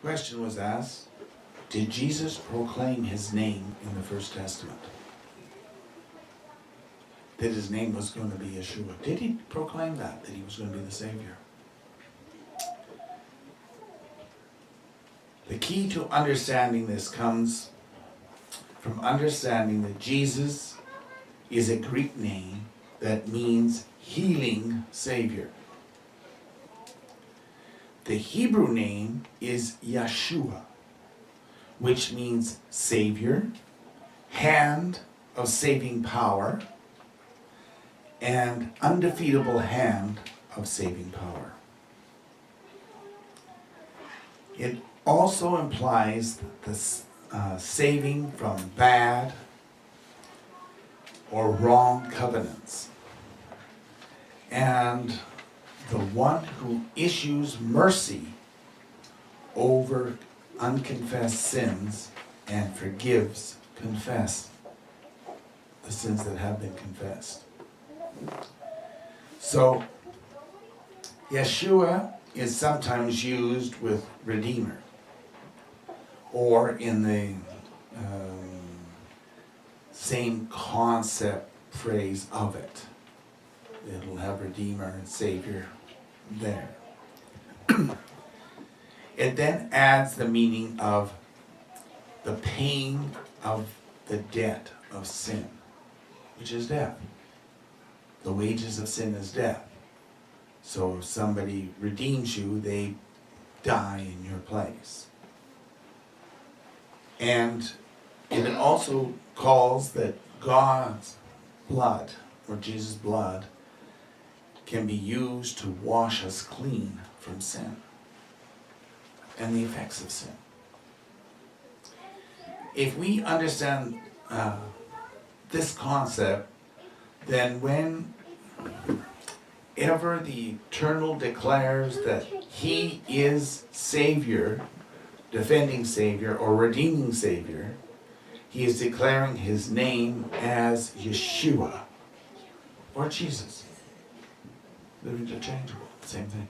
question was asked, did Jesus proclaim his name in the First Testament? That his name was going to be Yeshua. Did he proclaim that he was going to be the Savior? The key to understanding this comes from understanding that Jesus is a Greek name that means healing Savior. The Hebrew name is Yeshua, which means Savior, hand of saving power, and undefeatable hand of saving power. It also implies the saving from bad or wrong covenants, and the one who issues mercy over unconfessed sins and forgives the sins that have been confessed. So, Yeshua is sometimes used with Redeemer, or in the same concept phrase of it. It'll have Redeemer and Savior there. It then adds the meaning of the pain of the debt of sin, which is death. The wages of sin is death. So if somebody redeems you, they die in your place. And it also calls that God's blood, or Jesus' blood, can be used to wash us clean from sin and the effects of sin. If we understand this concept, then whenever the Eternal declares that he is Savior, defending Savior, or redeeming Savior, he is declaring his name as Yeshua, or Jesus. They're interchangeable, same thing.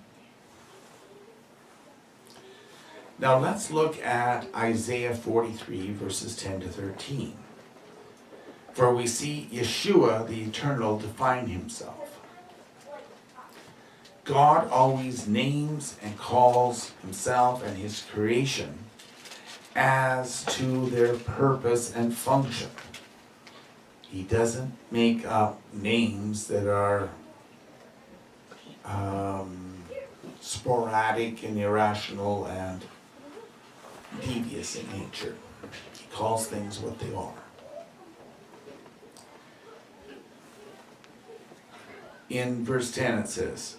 Now let's look at Isaiah 43, verses 10 to 13. For we see Yeshua, the Eternal, define himself. God always names and calls himself and his creation as to their purpose and function. He doesn't make up names that are sporadic and irrational and devious in nature. He calls things what they are. In verse 10 it says,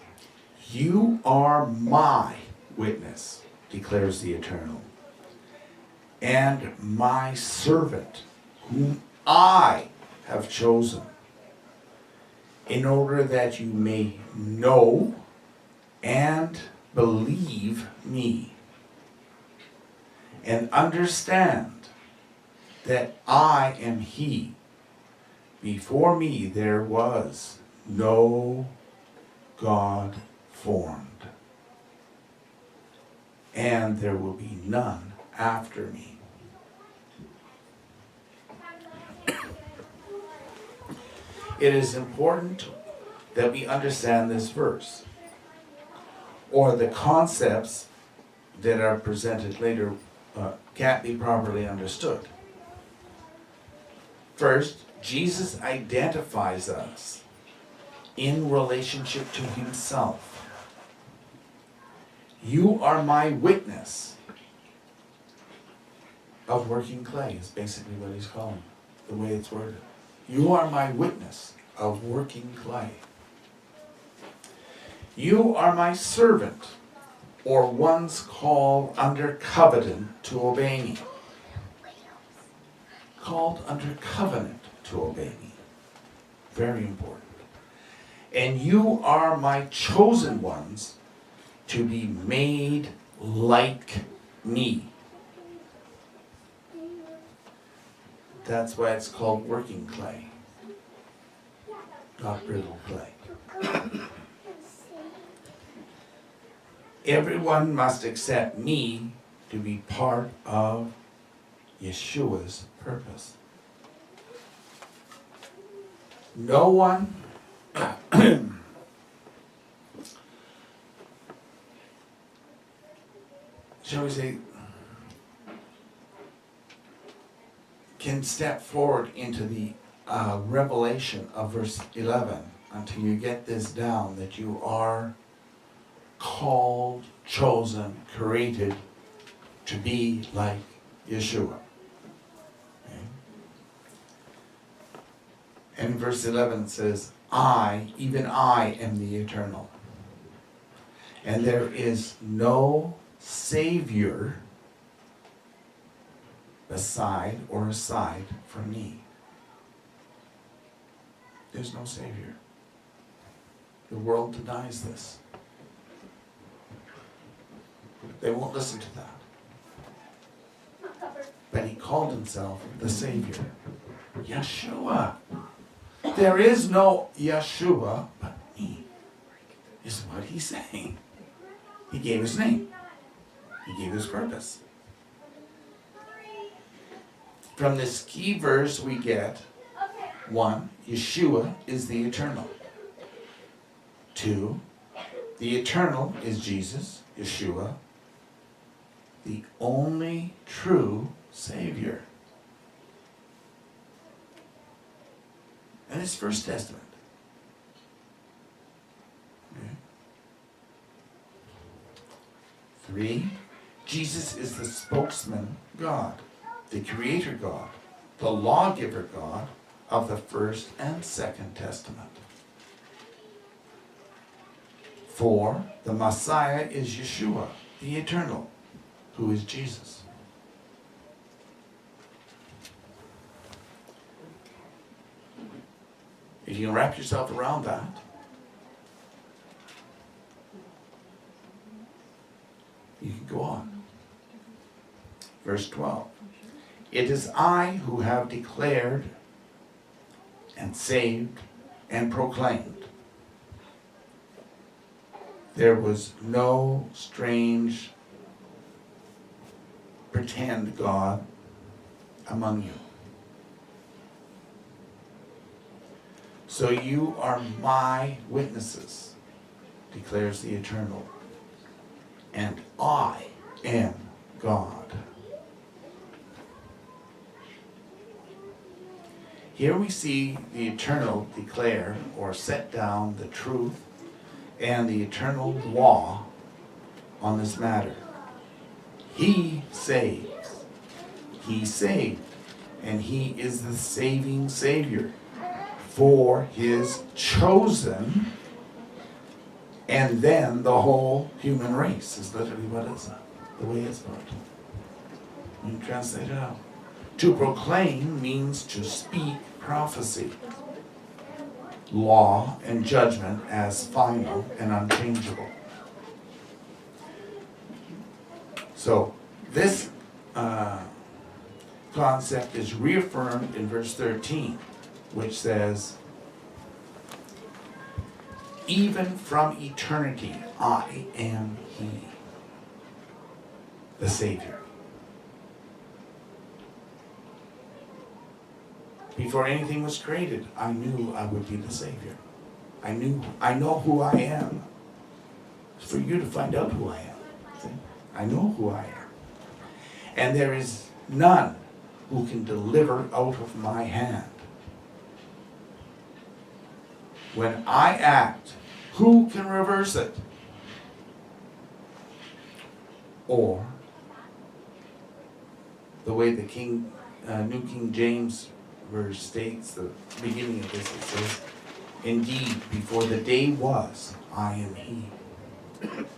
"You are my witness, declares the Eternal, and my servant, whom I have chosen, in order that you may know and believe me, and understand that I am he. Before me there was no God formed, and there will be none after me." It is important that we understand this verse, or the concepts that are presented later can't be properly understood. First, Jesus identifies us in relationship to himself. You are my witness of working clay is basically what he's calling, the way it's worded. You are my witness of working clay. You are my servant, or ones called under covenant to obey me. Called under covenant to obey me. Very important. And you are my chosen ones to be made like me. That's why it's called working clay, not brittle clay. Everyone must accept me to be part of Yeshua's purpose. No one shall we say, can step forward into the revelation of verse 11 until you get this down, that you are called, chosen, created to be like Yeshua. Okay? And verse 11 says, I, even I, am the eternal. And there is no Savior beside or aside from me. There's no Savior. The world denies this. They won't listen to that. But he called himself the Savior. Yeshua. There is no Yeshua but me, is what he's saying. He gave his name. He gave his purpose. From this key verse we get, 1, Yeshua is the eternal. 2, the eternal is Jesus, Yeshua, the only true Savior. And it's First Testament. Okay. 3, Jesus is the spokesman God, the creator God, the lawgiver God of the First and Second Testament. 4, the Messiah is Yeshua, the eternal, who is Jesus. If you can wrap yourself around that, you can go on. Verse 12. It is I who have declared and saved and proclaimed. There was no strange pretend God among you. So you are my witnesses, declares the Eternal, and I am God. Here we see the Eternal declare or set down the truth and the eternal law on this matter. He saves. He saved. And he is the saving Savior for his chosen, and then the whole human race is literally what is the way it's put. When you translate it out. To proclaim means to speak prophecy, law and judgment as final and unchangeable. So this concept is reaffirmed in verse 13, which says, even from eternity, I am He, the Savior. Before anything was created, I knew I would be the Savior. I know who I am. It's for you to find out who I am. See? I know who I am. And there is none who can deliver out of my hand. When I act, who can reverse it? Or, the way the New King James verse states, the beginning of this, it says, indeed, before the day was, I am He.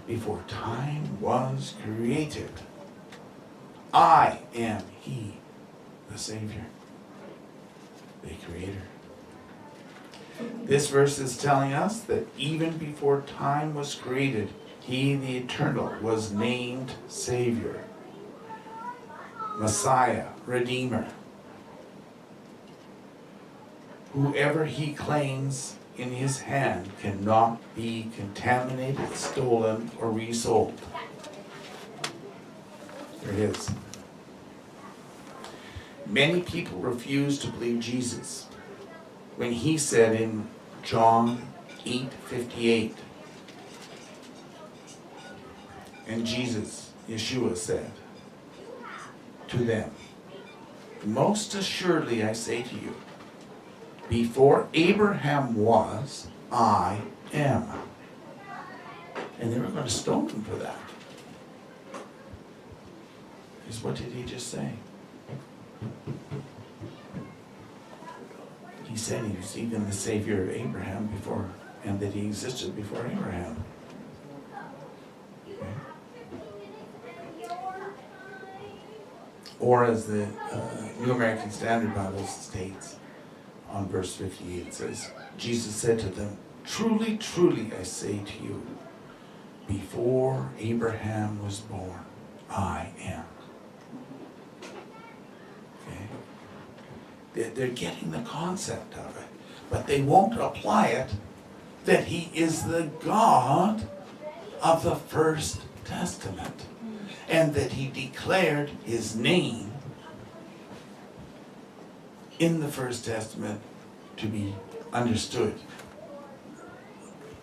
Before time was created, I am He, the Savior, the Creator. This verse is telling us that even before time was created, He, the Eternal, was named Savior, Messiah, Redeemer. Whoever He claims in His hand cannot be contaminated, stolen, or resold. There it is. Many people refuse to believe Jesus when he said in John 8:58, and Jesus, Yeshua, said to them, "Most assuredly I say to you, before Abraham was, I am." And they were going to stone him for that. Because what did he just say? He said he was even the Savior of Abraham before, and that he existed before Abraham. Okay. Or as the New American Standard Bible states on verse 58, it says, Jesus said to them, "Truly, truly, I say to you, before Abraham was born, I am." They're getting the concept of it, but they won't apply it that he is the God of the First Testament, and that he declared his name in the First Testament to be understood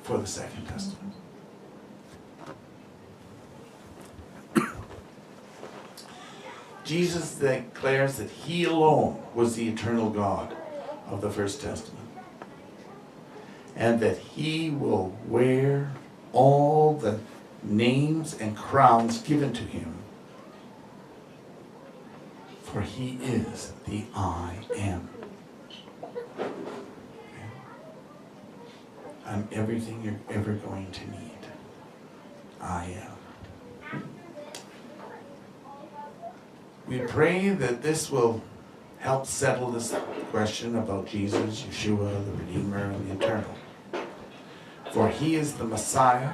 for the Second Testament. Jesus declares that he alone was the eternal God of the First Testament, and that he will wear all the names and crowns given to him, for he is the I am. Okay? I'm everything you're ever going to need. I am. We pray that this will help settle this question about Jesus, Yeshua, the Redeemer, and the Eternal. For he is the Messiah,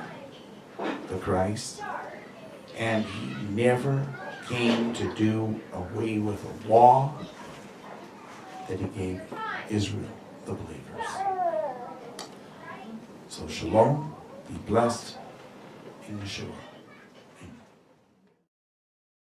the Christ, and he never came to do away with the law that he gave Israel, the believers. So shalom, be blessed in Yeshua.